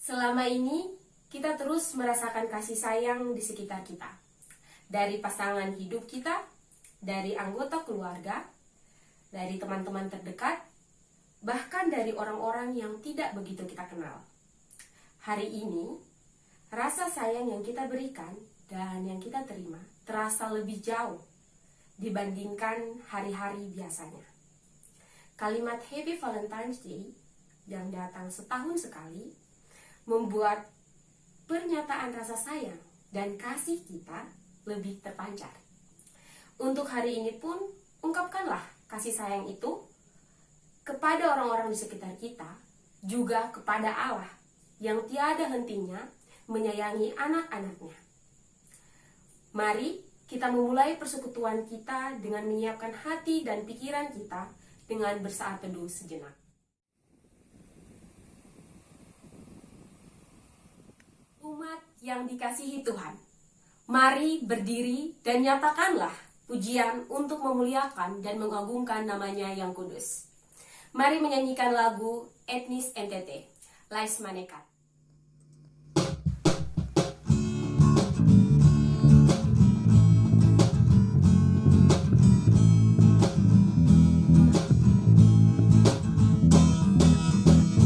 Selama ini, kita terus merasakan kasih sayang di sekitar kita. Dari pasangan hidup kita, dari anggota keluarga, dari teman-teman terdekat, bahkan dari orang-orang yang tidak begitu kita kenal. Hari ini, rasa sayang yang kita berikan dan yang kita terima terasa lebih jauh dibandingkan hari-hari biasanya. Kalimat Happy Valentine's Day yang datang setahun sekali membuat pernyataan rasa sayang dan kasih kita lebih terpancar. Untuk hari ini pun, ungkapkanlah kasih sayang itu kepada orang-orang di sekitar kita, juga kepada Allah yang tiada hentinya menyayangi anak-anaknya. Mari kita memulai persekutuan kita dengan menyiapkan hati dan pikiran kita dengan bersaat teduh sejenak. Umat yang dikasihi Tuhan, mari berdiri dan nyatakanlah pujian untuk memuliakan dan mengagungkan namanya yang kudus. Mari menyanyikan lagu etnis NTT, Lais Manekat.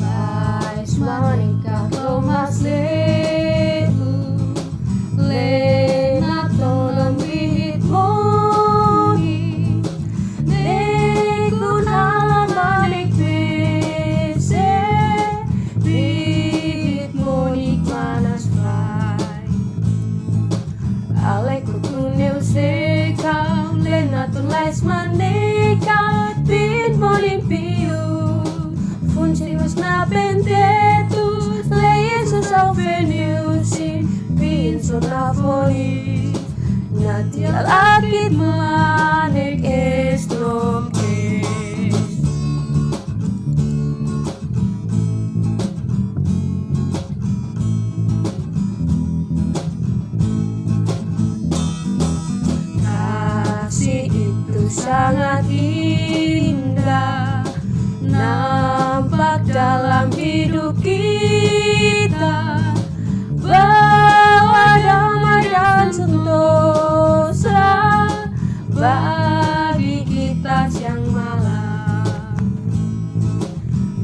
Lais Manekat lo masih Lais Manekat bin molimpiu Funciones na pentetus Le Jesus au veniusin Bin sonafoi Natial akit manek estrom sangat indah nampak dalam hidup kita, bawa damai dan sentosa bagi kita siang malam.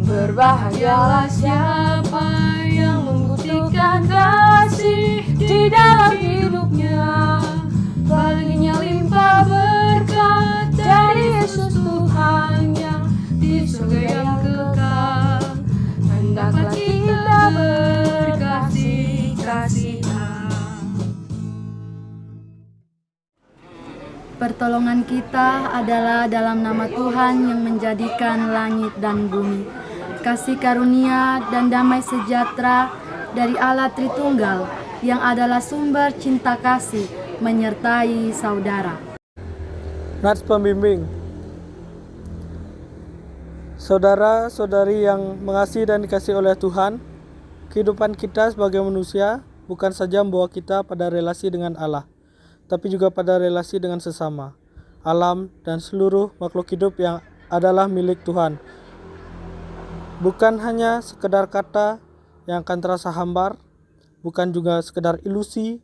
Berbahagialah siapa yang membuktikan kasih di dalam hidupnya, baginya limpah berkat dari Yesus Tuhannya di surga yang kekal. Hendaklah kita berkasih-kasihan. Pertolongan kita adalah dalam nama Tuhan yang menjadikan langit dan bumi. Kasih karunia dan damai sejahtera dari Allah Tritunggal yang adalah sumber cinta kasih menyertai saudara. Nats pembimbing. Saudara-saudari yang mengasihi dan dikasihi oleh Tuhan, kehidupan kita sebagai manusia bukan saja membawa kita pada relasi dengan Allah, tapi juga pada relasi dengan sesama, alam, dan seluruh makhluk hidup yang adalah milik Tuhan. Bukan hanya sekedar kata yang akan terasa hambar, bukan juga sekedar ilusi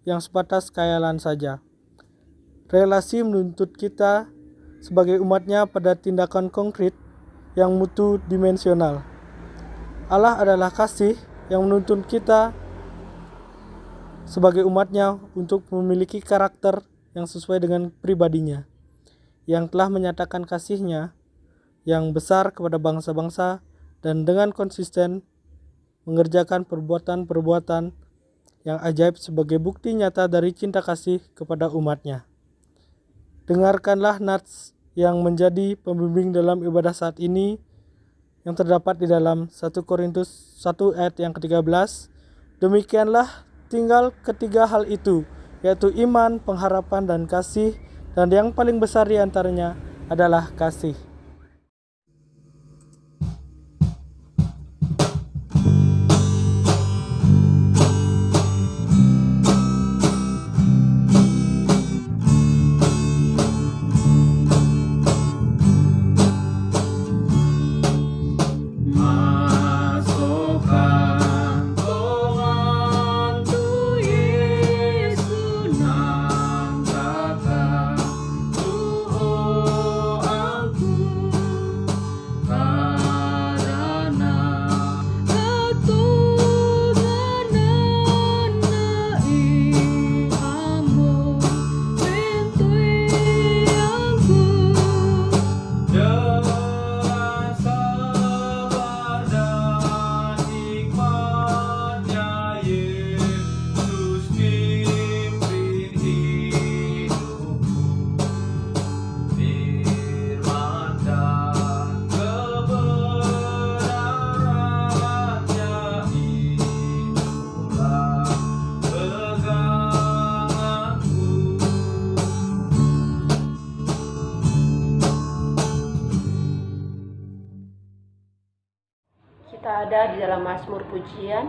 yang sebatas khayalan saja. Relasi menuntut kita sebagai umatnya pada tindakan konkret yang mutu dimensional. Allah adalah kasih yang menuntun kita sebagai umatnya untuk memiliki karakter yang sesuai dengan pribadinya, yang telah menyatakan kasihnya yang besar kepada bangsa-bangsa dan dengan konsisten mengerjakan perbuatan-perbuatan yang ajaib sebagai bukti nyata dari cinta kasih kepada umatnya. Dengarkanlah nats yang menjadi pembimbing dalam ibadah saat ini yang terdapat di dalam 1 Korintus 1 ayat yang ke-13. Demikianlah tinggal ketiga hal itu, yaitu iman, pengharapan, dan kasih, dan yang paling besar di antaranya adalah kasih. Masukkan kita ada di dalam Mazmur pujian.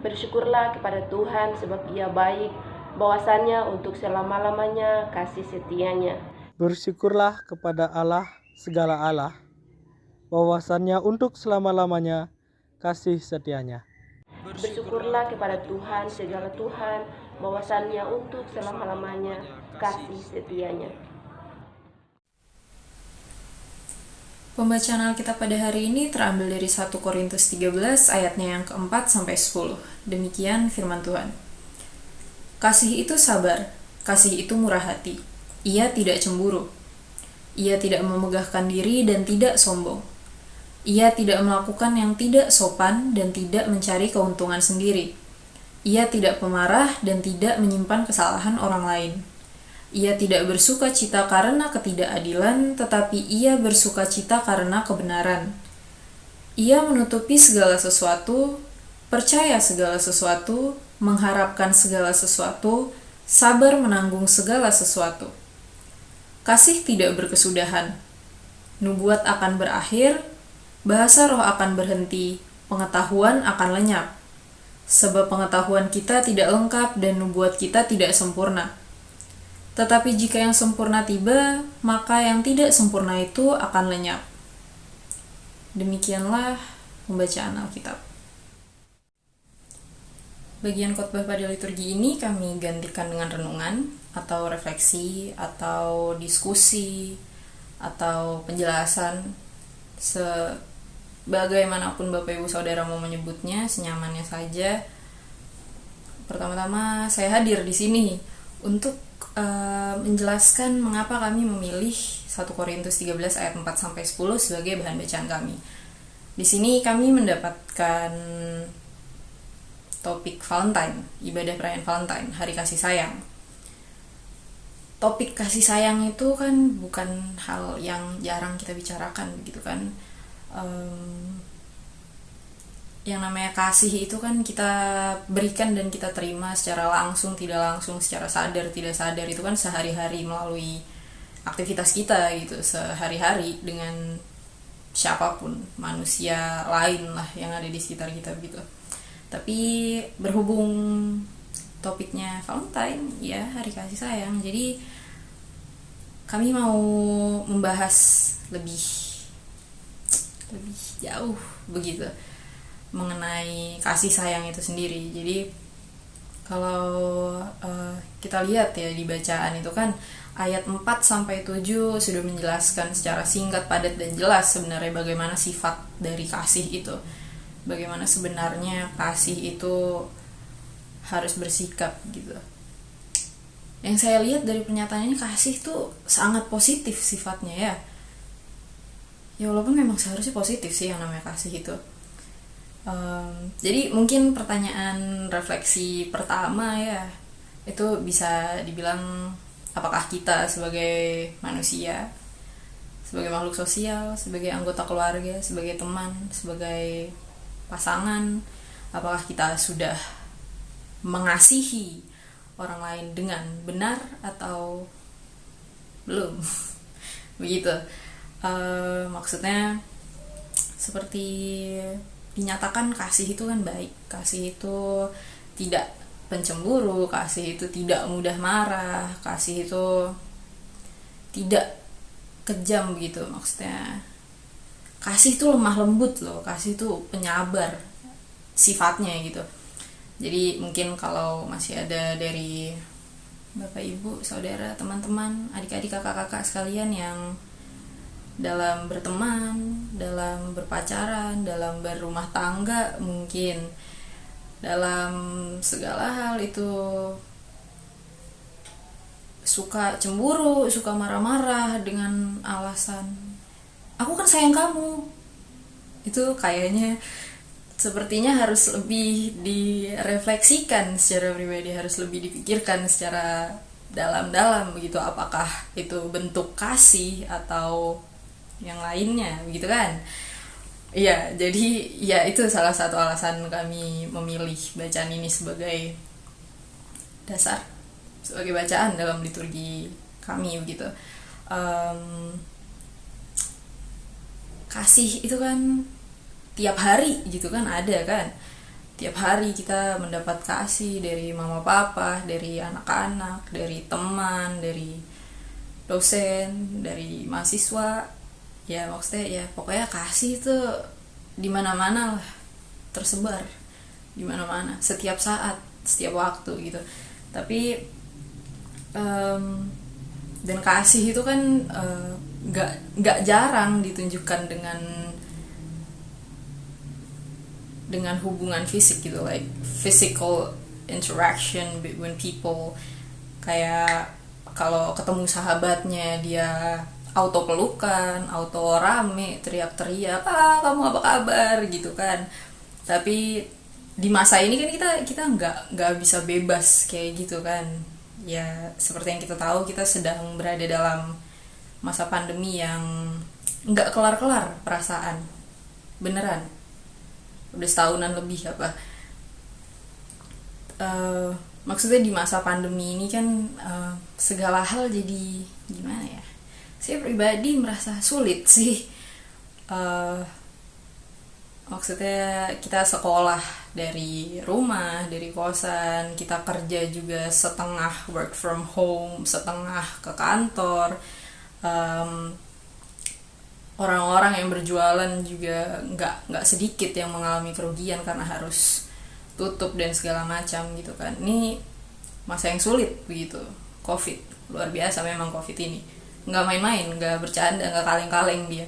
Bersyukurlah kepada Tuhan sebab Ia baik, bahwasannya untuk selama-lamanya kasih setianya. Bersyukurlah kepada Allah segala Allah, bahwasannya untuk selama-lamanya kasih setianya. Bersyukurlah kepada Tuhan segala Tuhan, bahwasannya untuk selama-lamanya kasih setianya. Pembacaan Alkitab pada hari ini terambil dari 1 Korintus 13 ayatnya yang keempat sampai 10. Demikian firman Tuhan. Kasih itu sabar, kasih itu murah hati. Ia tidak cemburu. Ia tidak memegahkan diri dan tidak sombong. Ia tidak melakukan yang tidak sopan dan tidak mencari keuntungan sendiri. Ia tidak pemarah dan tidak menyimpan kesalahan orang lain. Ia tidak bersuka cita karena ketidakadilan, tetapi ia bersuka cita karena kebenaran. Ia menutupi segala sesuatu, percaya segala sesuatu, mengharapkan segala sesuatu, sabar menanggung segala sesuatu. Kasih tidak berkesudahan. Nubuat akan berakhir, bahasa roh akan berhenti, pengetahuan akan lenyap. Sebab pengetahuan kita tidak lengkap dan nubuat kita tidak sempurna. Tetapi jika yang sempurna tiba, maka yang tidak sempurna itu akan lenyap. Demikianlah pembacaan Alkitab. Bagian khotbah pada liturgi ini kami gantikan dengan renungan atau refleksi atau diskusi atau penjelasan sebagaimanapun Bapak Ibu Saudara mau menyebutnya, senyamannya saja. Pertama-tama saya hadir di sini untuk menjelaskan mengapa kami memilih 1 Korintus 13 ayat 4 sampai 10 sebagai bahan bacaan kami. Di sini kami mendapatkan topik Valentine, ibadah perayaan Valentine, hari kasih sayang. Topik kasih sayang itu kan bukan hal yang jarang kita bicarakan gitu kan. Yang namanya kasih itu kan kita berikan dan kita terima secara langsung, tidak langsung, secara sadar, tidak sadar. Itu kan sehari-hari melalui aktivitas kita gitu, sehari-hari dengan siapapun, manusia lain lah yang ada di sekitar kita gitu. Tapi berhubung topiknya Valentine, ya hari kasih sayang, jadi kami mau membahas lebih jauh begitu mengenai kasih sayang itu sendiri. Jadi kalau kita lihat ya di bacaan itu kan ayat 4 sampai 7 sudah menjelaskan secara singkat, padat dan jelas sebenarnya bagaimana sifat dari kasih itu. Bagaimana sebenarnya kasih itu harus bersikap gitu. Yang saya lihat dari pernyataan ini, kasih itu sangat positif sifatnya ya. Ya walaupun memang seharusnya positif sih yang namanya kasih itu. Jadi mungkin pertanyaan refleksi pertama ya, itu bisa dibilang apakah kita sebagai manusia, sebagai makhluk sosial, sebagai anggota keluarga, sebagai teman, sebagai pasangan, apakah kita sudah mengasihi orang lain dengan benar atau belum? Begitu. Maksudnya seperti dinyatakan kasih itu kan baik, kasih itu tidak pencemburu, kasih itu tidak mudah marah, kasih itu tidak kejam gitu. Maksudnya kasih itu lemah lembut loh, kasih itu penyabar sifatnya gitu. Jadi mungkin kalau masih ada dari Bapak Ibu, Saudara, teman-teman, adik-adik, kakak-kakak sekalian yang dalam berteman, dalam berpacaran, dalam berumah tangga, mungkin dalam segala hal itu suka cemburu, suka marah-marah dengan alasan aku kan sayang kamu. Itu kayaknya sepertinya harus lebih direfleksikan secara pribadi, harus lebih dipikirkan secara dalam-dalam begitu, apakah itu bentuk kasih atau yang lainnya begitu kan. Iya, jadi ya itu salah satu alasan kami memilih bacaan ini sebagai dasar, sebagai bacaan dalam liturgi kami begitu. Kasih itu kan tiap hari gitu kan, ada kan, tiap hari kita mendapat kasih dari mama papa, dari anak-anak, dari teman, dari dosen, dari mahasiswa. Ya maksudnya ya pokoknya kasih itu di mana-mana lah, tersebar di mana-mana, setiap saat, setiap waktu gitu. Tapi dan kasih itu kan nggak jarang ditunjukkan dengan hubungan fisik gitu, like physical interaction between people. Kayak kalau ketemu sahabatnya dia auto pelukan, auto rame, teriak-teriak, kamu apa kabar gitu kan. Tapi di masa ini kan kita nggak bisa bebas kayak gitu kan. Ya seperti yang kita tahu, kita sedang berada dalam masa pandemi yang nggak kelar-kelar perasaan, beneran. Udah setahunan lebih apa. Maksudnya di masa pandemi ini kan segala hal jadi gimana ya? Saya pribadi merasa sulit sih. Maksudnya kita sekolah dari rumah, dari kosan, kita kerja juga setengah work from home, setengah ke kantor. Orang-orang yang berjualan juga nggak sedikit yang mengalami kerugian karena harus tutup dan segala macam gitu kan. Ini masa yang sulit begitu, COVID, luar biasa memang COVID ini, nggak main-main, nggak bercanda, nggak kaleng-kaleng dia.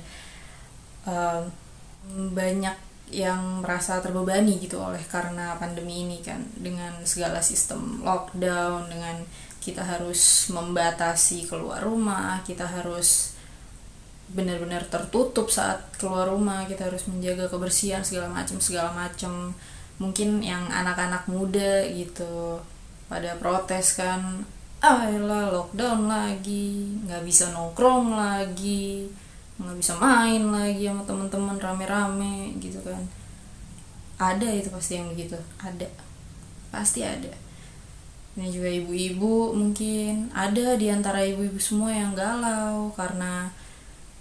Banyak yang merasa terbebani gitu oleh karena pandemi ini kan, dengan segala sistem lockdown, dengan kita harus membatasi keluar rumah, kita harus benar-benar tertutup saat keluar rumah, kita harus menjaga kebersihan segala macam. Mungkin yang anak-anak muda gitu pada protes kan, elah lockdown lagi, nggak bisa nongkrong lagi, nggak bisa main lagi sama teman-teman rame-rame gitu kan. Ada itu pasti yang begitu, ada, pasti ada. Ini juga ibu-ibu, mungkin ada di antara ibu-ibu semua yang galau karena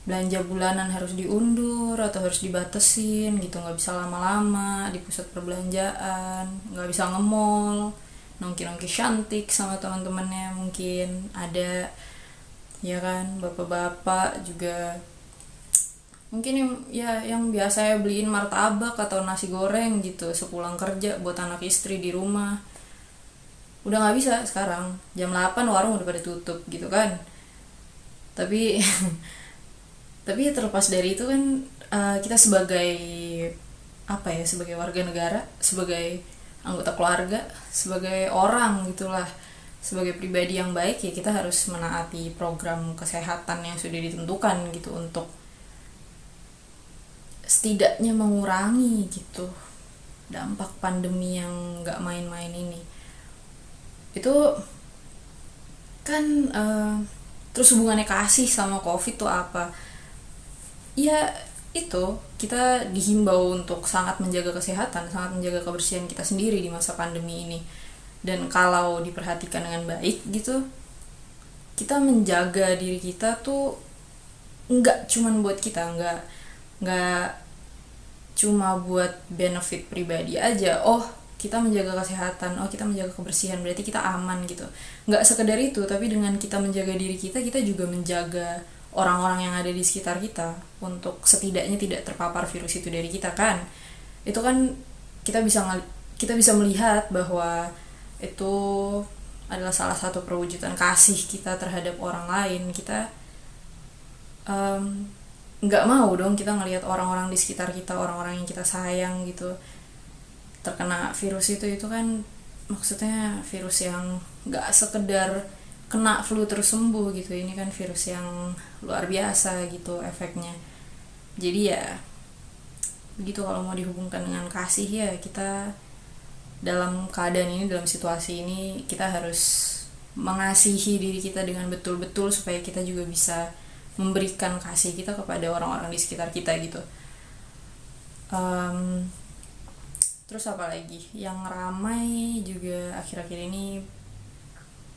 belanja bulanan harus diundur atau harus dibatesin gitu, nggak bisa lama-lama di pusat perbelanjaan, nggak bisa nge-mall, nongki-nongki cantik sama teman-temannya. Mungkin ada ya kan, bapak-bapak juga mungkin yang biasa beliin martabak atau nasi goreng gitu sepulang kerja buat anak istri di rumah, udah nggak bisa sekarang. Jam 8 warung udah pada tutup gitu kan. Tapi tapi terlepas dari itu kan, kita sebagai sebagai warga negara, sebagai anggota keluarga, sebagai orang gitulah, sebagai pribadi yang baik ya kita harus menaati program kesehatan yang sudah ditentukan gitu untuk setidaknya mengurangi gitu dampak pandemi yang nggak main-main ini. Itu kan terus hubungannya kasih sama COVID tuh apa? Ya itu, kita dihimbau untuk sangat menjaga kesehatan, sangat menjaga kebersihan kita sendiri di masa pandemi ini. Dan kalau diperhatikan dengan baik gitu, kita menjaga diri kita tuh nggak cuman buat kita, nggak cuma buat benefit pribadi aja. Oh kita menjaga kesehatan, oh kita menjaga kebersihan, berarti kita aman gitu. Nggak sekedar itu, tapi dengan kita menjaga diri kita juga menjaga orang-orang yang ada di sekitar kita untuk setidaknya tidak terpapar virus itu dari kita kan. Itu kan kita bisa melihat bahwa itu adalah salah satu perwujudan kasih kita terhadap orang lain. Kita nggak mau dong kita ngelihat orang-orang di sekitar kita, orang-orang yang kita sayang gitu, terkena virus itu kan maksudnya virus yang nggak sekedar kena flu terus sembuh gitu. Ini kan virus yang luar biasa gitu efeknya. Jadi ya begitu, kalau mau dihubungkan dengan kasih ya kita dalam keadaan ini, dalam situasi ini kita harus mengasihi diri kita dengan betul-betul supaya kita juga bisa memberikan kasih kita kepada orang-orang di sekitar kita gitu. Terus apa lagi yang ramai juga akhir-akhir ini,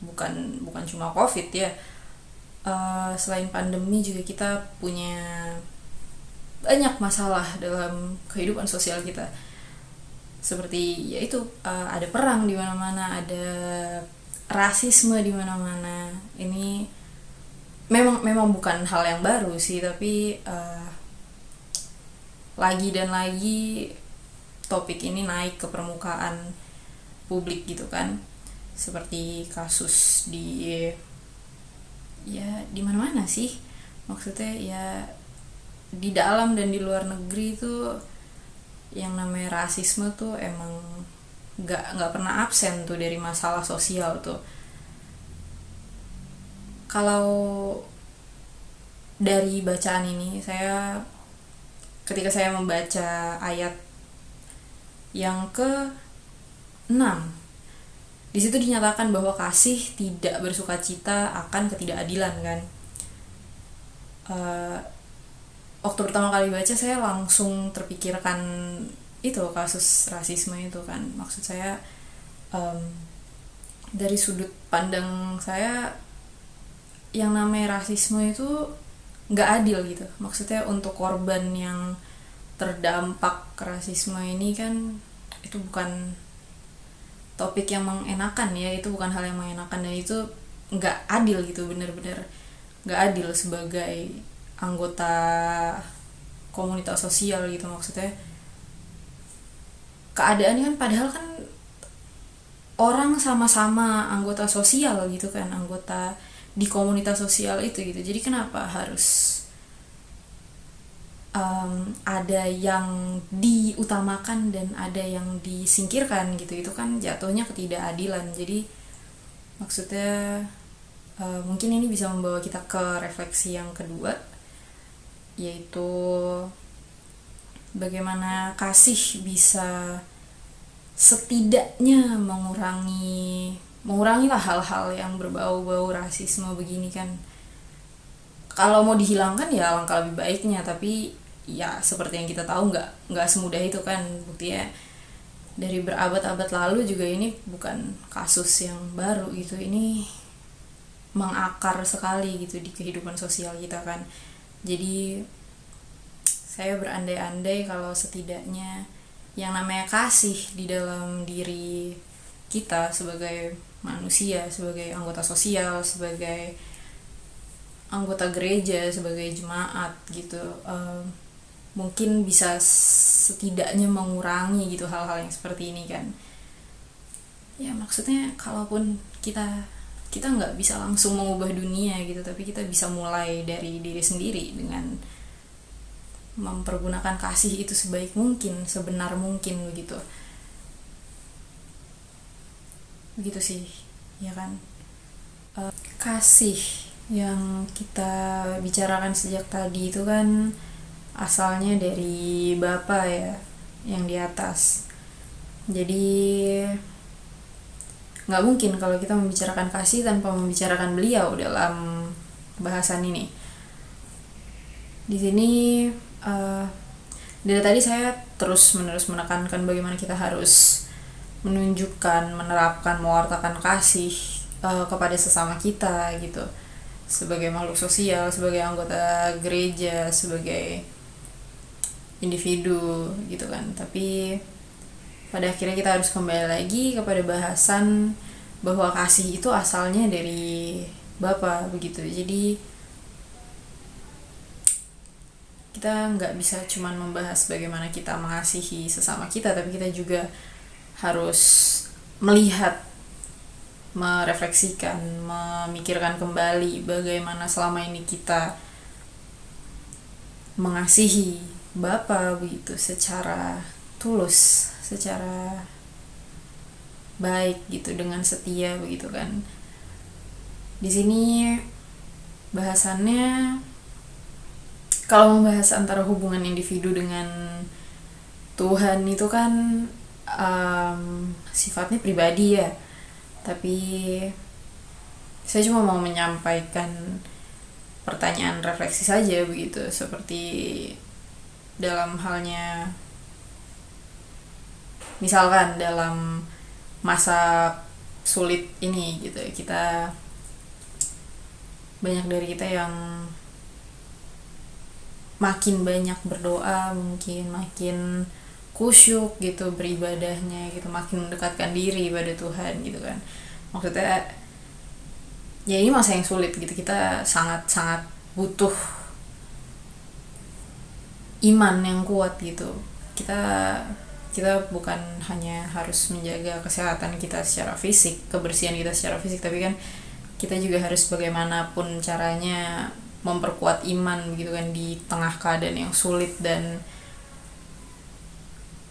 bukan cuma COVID ya, selain pandemi juga kita punya banyak masalah dalam kehidupan sosial kita, seperti yaitu ada perang di mana-mana, ada rasisme di mana-mana. Ini memang bukan hal yang baru sih, tapi lagi dan lagi topik ini naik ke permukaan publik gitu kan, seperti kasus di mana-mana sih, maksudnya ya di dalam dan di luar negeri itu yang namanya rasisme tuh emang nggak pernah absen tuh dari masalah sosial tuh. Kalau dari bacaan ini, ketika saya membaca ayat yang ke-6, di situ dinyatakan bahwa kasih tidak bersukacita akan ketidakadilan kan. Waktu pertama kali baca saya langsung terpikirkan itu kasus rasisme itu kan. Maksud saya dari sudut pandang saya, yang namanya rasisme itu nggak adil gitu. Maksudnya untuk korban yang terdampak rasisme ini kan, itu bukan topik yang mengenakan ya, itu bukan hal yang mengenakan, dan itu nggak adil gitu, bener-bener nggak adil sebagai anggota komunitas sosial gitu. Maksudnya keadaannya kan, padahal kan orang sama-sama anggota sosial gitu kan, anggota di komunitas sosial itu gitu. Jadi kenapa harus ada yang diutamakan dan ada yang disingkirkan gitu? Itu kan jatuhnya ketidakadilan. Jadi maksudnya mungkin ini bisa membawa kita ke refleksi yang kedua, yaitu bagaimana kasih bisa setidaknya mengurangi lah hal-hal yang berbau-bau rasisme begini kan. Kalau mau dihilangkan ya alangkah lebih baiknya, tapi ya seperti yang kita tahu nggak semudah itu kan. Buktinya dari berabad-abad lalu juga ini bukan kasus yang baru gitu, ini mengakar sekali gitu di kehidupan sosial kita kan. Jadi saya berandai-andai kalau setidaknya yang namanya kasih di dalam diri kita sebagai manusia, sebagai anggota sosial, sebagai anggota gereja, sebagai jemaat gitu, mungkin bisa setidaknya mengurangi gitu hal-hal yang seperti ini kan. Ya maksudnya kalaupun kita nggak bisa langsung mengubah dunia gitu, tapi kita bisa mulai dari diri sendiri dengan mempergunakan kasih itu sebaik mungkin, sebenar mungkin begitu sih ya kan. Kasih yang kita bicarakan sejak tadi itu kan asalnya dari Bapa ya, yang di atas. Jadi nggak mungkin kalau kita membicarakan kasih tanpa membicarakan beliau dalam bahasan ini. Di sini dari tadi saya terus-menerus menekankan bagaimana kita harus menunjukkan, menerapkan, mewartakan kasih kepada sesama kita gitu, sebagai makhluk sosial, sebagai anggota gereja, sebagai individu gitu kan. Tapi pada akhirnya kita harus kembali lagi kepada bahasan bahwa kasih itu asalnya dari Bapa begitu. Jadi kita nggak bisa cuman membahas bagaimana kita mengasihi sesama kita, tapi kita juga harus melihat, merefleksikan, memikirkan kembali bagaimana selama ini kita mengasihi Bapa begitu secara tulus, secara baik gitu, dengan setia begitu kan. Di sini bahasannya, kalau membahas antara hubungan individu dengan Tuhan itu kan sifatnya pribadi ya, tapi saya cuma mau menyampaikan pertanyaan refleksi saja begitu, seperti dalam halnya misalkan dalam masa sulit ini gitu, kita banyak dari kita yang makin banyak berdoa, mungkin makin kusyuk gitu beribadahnya gitu, makin mendekatkan diri pada Tuhan gitu kan. Maksudnya ya ini masa yang sulit gitu, kita sangat-sangat butuh iman yang kuat gitu. Kita bukan hanya harus menjaga kesehatan kita secara fisik, kebersihan kita secara fisik, tapi kan kita juga harus bagaimanapun caranya memperkuat iman gitu kan di tengah keadaan yang sulit. Dan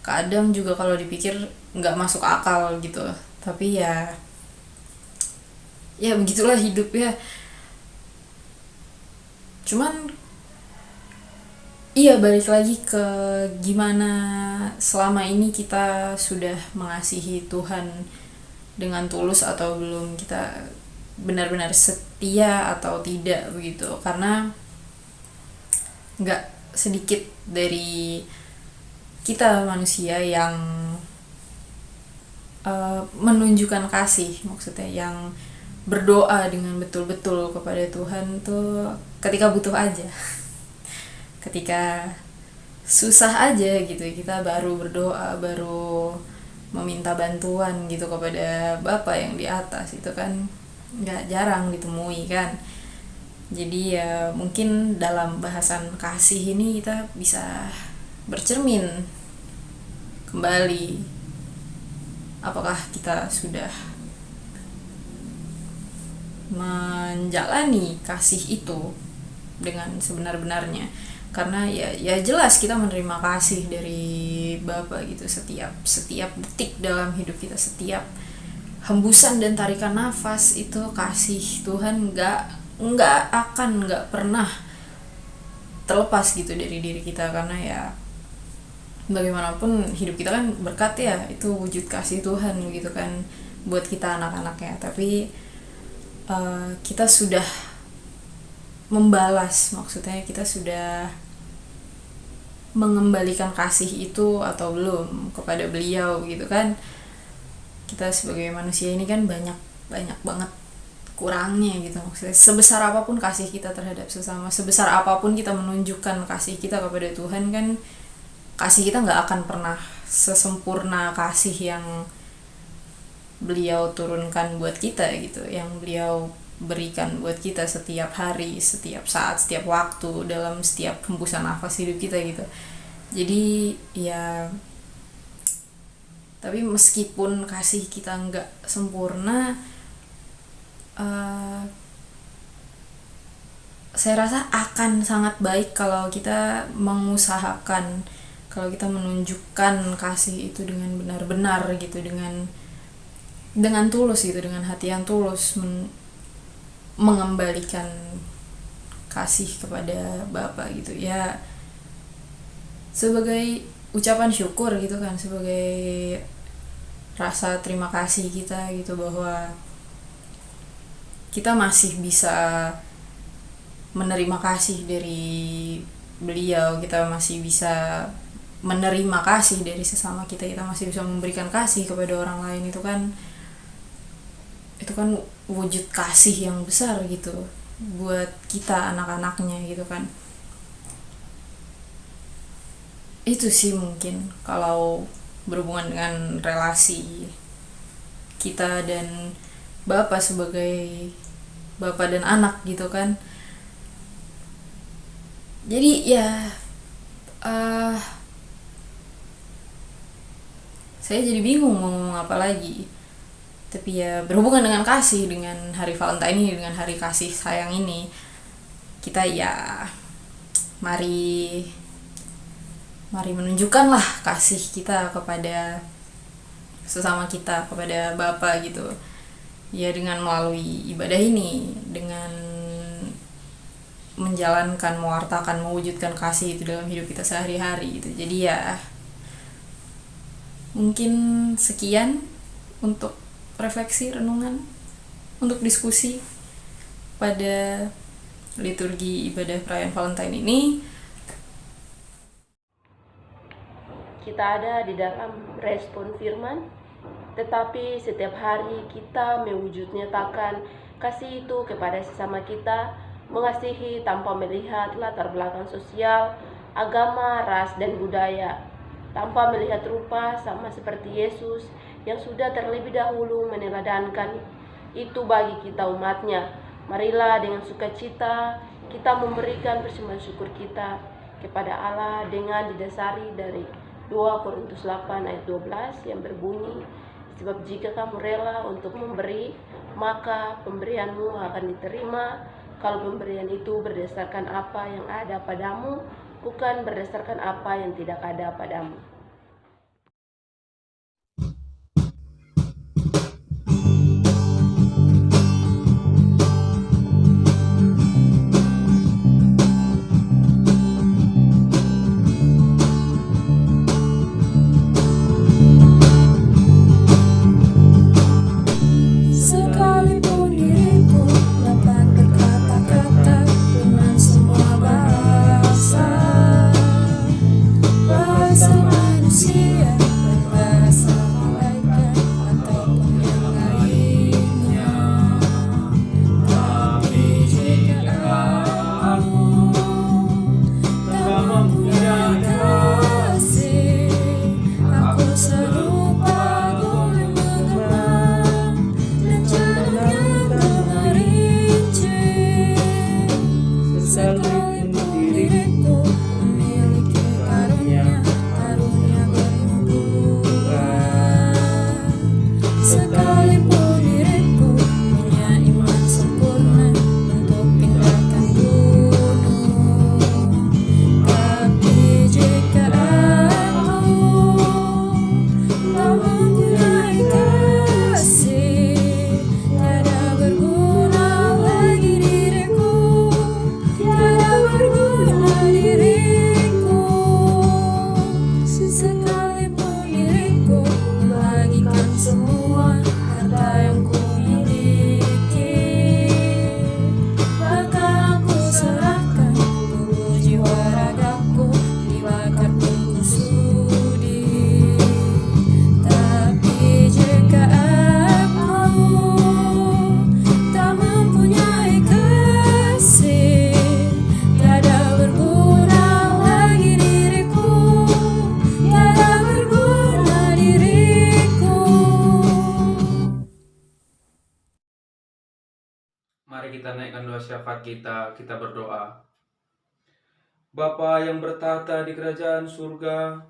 kadang juga kalau dipikir nggak masuk akal gitu, tapi ya begitulah hidup ya. Cuman balik lagi ke gimana selama ini kita sudah mengasihi Tuhan dengan tulus atau belum, kita benar-benar setia atau tidak begitu. Karena nggak sedikit dari kita manusia yang menunjukkan kasih, maksudnya yang berdoa dengan betul-betul kepada Tuhan tuh ketika butuh aja. Ketika susah aja gitu, kita baru berdoa, baru meminta bantuan gitu kepada Bapa yang di atas. Itu kan nggak jarang ditemui kan. Jadi ya mungkin dalam bahasan kasih ini kita bisa bercermin kembali, apakah kita sudah menjalani kasih itu dengan sebenar-benarnya. Karena ya jelas kita menerima kasih dari Bapa gitu setiap detik dalam hidup kita, setiap hembusan dan tarikan nafas itu kasih Tuhan nggak pernah terlepas gitu dari diri kita. Karena ya bagaimanapun hidup kita kan berkat ya, itu wujud kasih Tuhan gitu kan buat kita anak-anaknya. Tapi kita sudah membalas, maksudnya kita sudah mengembalikan kasih itu atau belum kepada beliau gitu kan. Kita sebagai manusia ini kan banyak banget kurangnya gitu, maksudnya sebesar apapun kasih kita terhadap sesama, sebesar apapun kita menunjukkan kasih kita kepada Tuhan kan, kasih kita nggak akan pernah sesempurna kasih yang beliau turunkan buat kita gitu, yang beliau berikan buat kita setiap hari, setiap saat, setiap waktu, dalam setiap hembusan nafas hidup kita gitu. Jadi ya, tapi meskipun kasih kita nggak sempurna, saya rasa akan sangat baik kalau kita mengusahakan, kalau kita menunjukkan kasih itu dengan benar-benar gitu, dengan tulus gitu, dengan hati yang tulus, mengembalikan kasih kepada Bapa gitu ya, sebagai ucapan syukur gitu kan, sebagai rasa terima kasih kita gitu, bahwa kita masih bisa menerima kasih dari beliau, kita masih bisa menerima kasih dari sesama kita, kita masih bisa memberikan kasih kepada orang lain. Itu kan wujud kasih yang besar gitu buat kita anak-anaknya gitu kan. Itu sih mungkin kalau berhubungan dengan relasi kita dan Bapa sebagai Bapa dan anak gitu kan. Jadi ya saya jadi bingung mau ngomong apa lagi. Tapi ya berhubungan dengan kasih, dengan hari Valentine ini, dengan hari kasih sayang ini, kita ya mari menunjukkanlah kasih kita kepada sesama kita, kepada Bapa gitu ya, dengan melalui ibadah ini, dengan menjalankan, mewartakan, mewujudkan kasih itu dalam hidup kita sehari-hari gitu. Jadi ya mungkin sekian untuk refleksi, renungan, untuk diskusi pada liturgi ibadah perayaan Valentine ini. Kita ada di dalam respon firman, tetapi setiap hari kita mewujud nyatakan kasih itu kepada sesama kita mengasihi tanpa melihat latar belakang sosial, agama, ras, dan budaya, tanpa melihat rupa sama seperti Yesus yang sudah terlebih dahulu meneladankan itu bagi kita umatnya. Marilah dengan sukacita kita memberikan persembahan syukur kita kepada Allah dengan didasari dari 2 Korintus 8 ayat 12 yang berbunyi, sebab jika kamu rela untuk memberi, maka pemberianmu akan diterima, kalau pemberian itu berdasarkan apa yang ada padamu, bukan berdasarkan apa yang tidak ada padamu. Sekalipun diriku dapat berkata-kata dengan semua bahasa manusia, bahasa malaikat ataupun yang lainnya, tapi jika aku tak mempunyai kasih, aku serupa gunung mengembang dan jalannya kemerincing. Sekalipun diriku memiliki karunia bernubuat, sekalipun diriku punya iman sempurna untuk pindahkan gunung, tapi jika aku tak mempunyai kasih, tiada berguna lagi diriku, tiada berguna diriku. Sekalipun diriku membagikan semua harta yang kumiliki, bahkan aku serahkan tubuh jiwa ragaku dibakar pun ku sudi, tapi jika aku tak mempunyai kasih, tiada berguna lagi diriku, tiada berguna diriku. Mari kita naikkan doa syafaat kita berdoa. Bapa yang bertahta di kerajaan surga,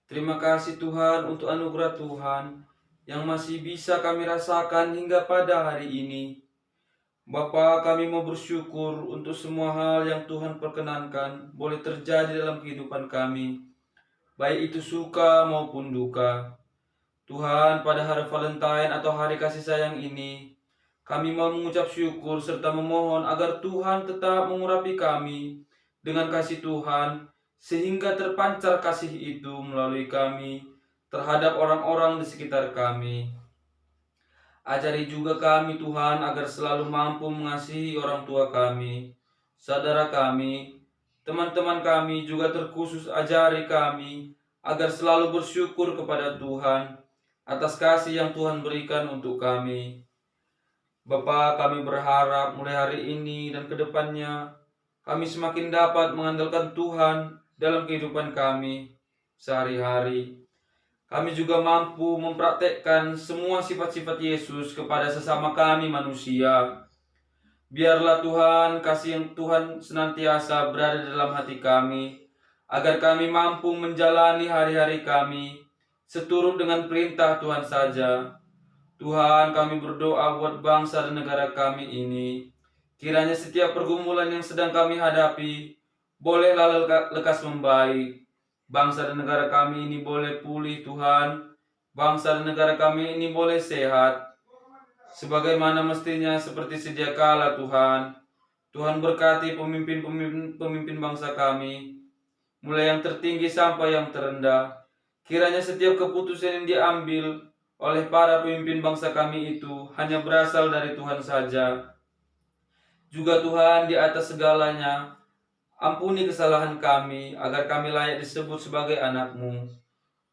terima kasih Tuhan untuk anugerah Tuhan yang masih bisa kami rasakan hingga pada hari ini. Bapa, kami mau bersyukur untuk semua hal yang Tuhan perkenankan boleh terjadi dalam kehidupan kami, baik itu suka maupun duka. Tuhan, pada hari Valentine atau hari kasih sayang ini, kami mau mengucap syukur serta memohon agar Tuhan tetap mengurapi kami dengan kasih Tuhan, sehingga terpancar kasih itu melalui kami terhadap orang-orang di sekitar kami. Ajari juga kami Tuhan agar selalu mampu mengasihi orang tua kami, saudara kami, teman-teman kami, juga terkhusus ajari kami agar selalu bersyukur kepada Tuhan atas kasih yang Tuhan berikan untuk kami. Bapa, kami berharap mulai hari ini dan kedepannya kami semakin dapat mengandalkan Tuhan dalam kehidupan kami sehari-hari. Kami juga mampu mempraktekkan semua sifat-sifat Yesus kepada sesama kami manusia. Biarlah Tuhan, kasih yang Tuhan senantiasa berada dalam hati kami, agar kami mampu menjalani hari-hari kami seturut dengan perintah Tuhan saja. Tuhan, kami berdoa buat bangsa dan negara kami ini. Kiranya setiap pergumulan yang sedang kami hadapi bolehlah lekas membaik. Bangsa dan negara kami ini boleh pulih Tuhan. Bangsa dan negara kami ini boleh sehat sebagaimana mestinya seperti sedia kala Tuhan. Tuhan berkati pemimpin bangsa kami, mulai yang tertinggi sampai yang terendah. Kiranya setiap keputusan yang diambil oleh para pemimpin bangsa kami itu hanya berasal dari Tuhan saja. Juga Tuhan, di atas segalanya, ampuni kesalahan kami agar kami layak disebut sebagai anak-Mu.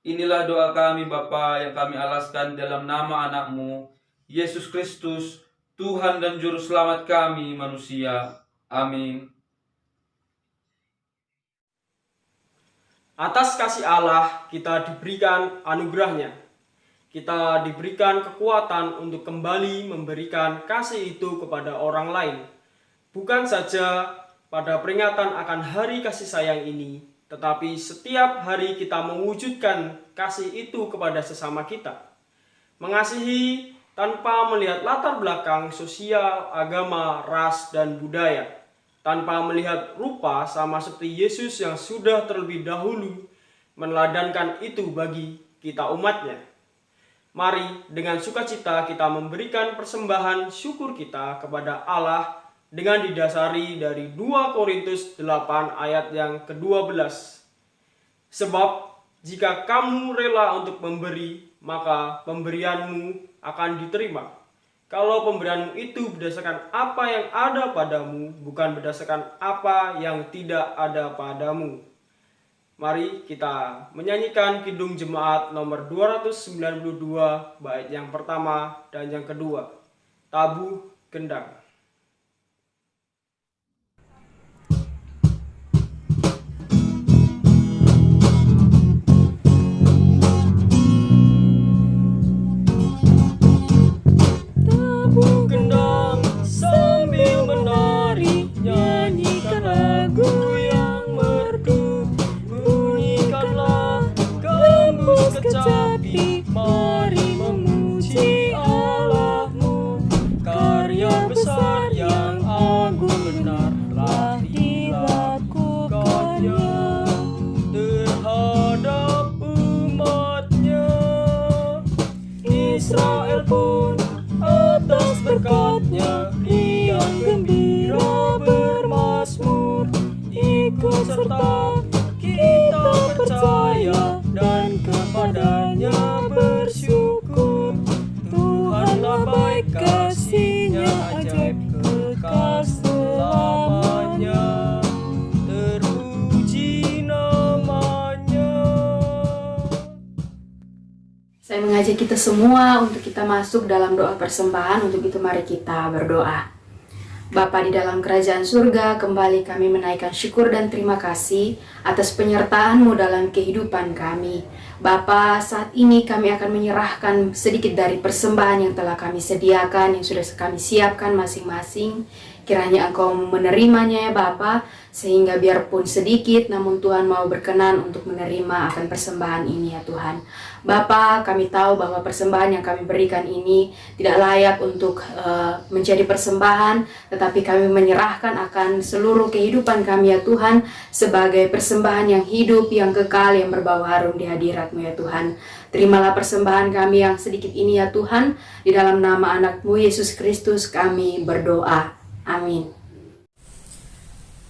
Inilah doa kami Bapa yang kami alaskan dalam nama anak-Mu, Yesus Kristus, Tuhan dan Juru Selamat kami manusia. Amin. Atas kasih Allah kita diberikan anugerahnya. Kita diberikan kekuatan untuk kembali memberikan kasih itu kepada orang lain. Bukan saja pada peringatan akan hari kasih sayang ini, tetapi setiap hari kita mewujudkan kasih itu kepada sesama kita. Mengasihi tanpa melihat latar belakang sosial, agama, ras, dan budaya. Tanpa melihat rupa sama seperti Yesus yang sudah terlebih dahulu meneladankan itu bagi kita umatnya. Mari dengan sukacita kita memberikan persembahan syukur kita kepada Allah dengan didasari dari 2 Korintus 8 ayat yang ke-12. Sebab jika kamu rela untuk memberi, maka pemberianmu akan diterima. Kalau pemberianmu itu berdasarkan apa yang ada padamu, bukan berdasarkan apa yang tidak ada padamu. Mari kita menyanyikan Kidung Jemaat nomor 292 bait yang pertama dan yang kedua. Tabuh Gendang. Israel pun atas berkat-Nya riang gembira bermazmur, ikut serta kita percaya dan kepadanya bersyukur. Tuhanlah baik, kasih-Nya ajaib kekal selamanya, terpuji namanya. Saya mengajak kita semua untuk kita masuk dalam doa persembahan. Untuk itu mari kita berdoa. Bapa di dalam kerajaan surga, kembali kami menaikkan syukur dan terima kasih atas penyertaan-Mu dalam kehidupan kami. Bapa, saat ini kami akan menyerahkan sedikit dari persembahan yang telah kami sediakan, yang sudah kami siapkan masing-masing. Kiranya Engkau menerimanya ya Bapa, sehingga biarpun sedikit, namun Tuhan mau berkenan untuk menerima akan persembahan ini ya Tuhan. Bapa, kami tahu bahwa persembahan yang kami berikan ini tidak layak untuk menjadi persembahan, tetapi kami menyerahkan akan seluruh kehidupan kami ya Tuhan, sebagai persembahan yang hidup, yang kekal, yang berbau harum di hadirat-Mu ya Tuhan. Terimalah persembahan kami yang sedikit ini ya Tuhan, di dalam nama anak-Mu Yesus Kristus kami berdoa. Amin.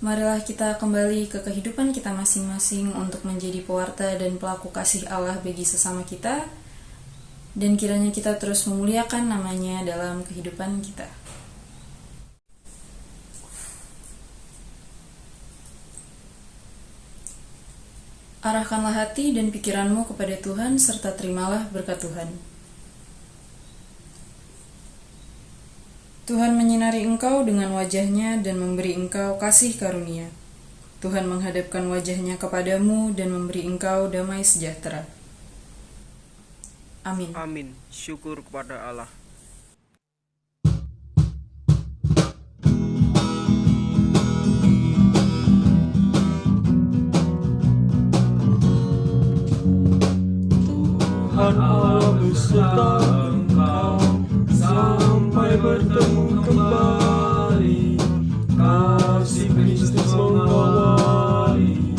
Marilah kita kembali ke kehidupan kita masing-masing untuk menjadi pewarta dan pelaku kasih Allah bagi sesama kita, dan kiranya kita terus memuliakan namanya dalam kehidupan kita. Arahkanlah hati dan pikiranmu kepada Tuhan, serta terimalah berkat Tuhan. Tuhan menyinari engkau dengan wajah-Nya dan memberi engkau kasih karunia. Tuhan menghadapkan wajah-Nya kepadamu dan memberi engkau damai sejahtera. Amin. Amin. Syukur kepada Allah. Tuhan Allah beserta engkau sampai bertemu kembali, kasih Kristus mengawali.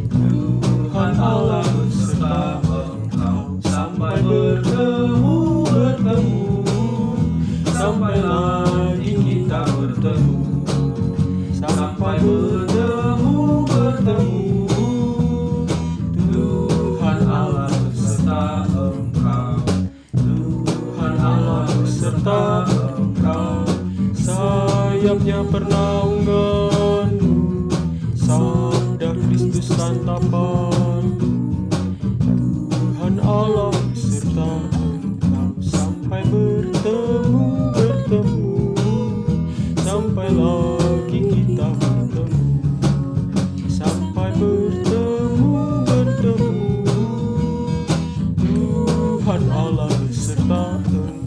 Tuhan Allah beserta engkau sampai bertemu, sampai lagi kita bertemu, sampai bertemu. Tuhan Allah beserta engkau, Tuhan Allah beserta engkau. Sayapnya pernaunganmu, sabda Kristus santapanmu. Tuhan Allah beserta engkau sampai bertemu, sampai lagi kita beserta Engkau.